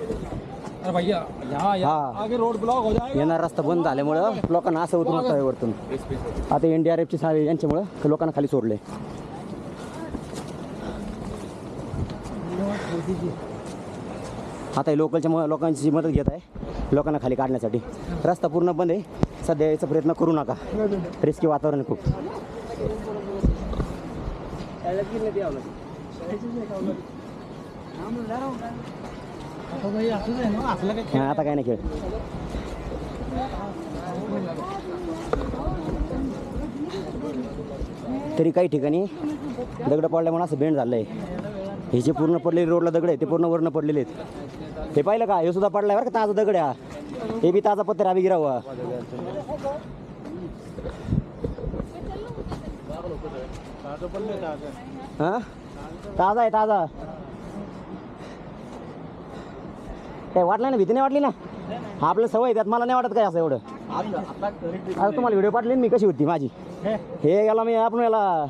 अरे भैया यहाँ आगे रोड ब्लॉक हो जाएगा. येणार रस्ता बंद झाल्यामुळं लोकांना असं उतरून आहे वरतून. आता NDRFची सावे यांच्यामुळं लोकांना खाली सोडले. आता हे लोकांची मदत घेत आहे लोकांना खाली काढण्यासाठी. रस्ता पूर्ण बंद आहे सध्या, याचा प्रयत्न करू नका, रिस्की वातावरण आहे खूप. आता काय नाही खेळ. तरी काही ठिकाणी दगड पडल्यामुळे असं बेंड झालंय. हे जे पूर्ण पडलेले रोडला दगड आहे ते पूर्ण वरनं पडलेले आहेत. हे पाहिलं का, हे सुद्धा पडलाय बरं का, ताजा दगड आहे हा. हे बी ताजा पत्थर अभी गिरा हुआ. हा ताजा आहे ताजा. काय वाटलं ना, भीती नाही वाटली ना. आपल्याला सवय त्यात, मला नाही वाटत काय असं एवढं. आता तुम्हाला व्हिडिओ पाठवली मी कशी होती माझी. हे याला मी आपण याला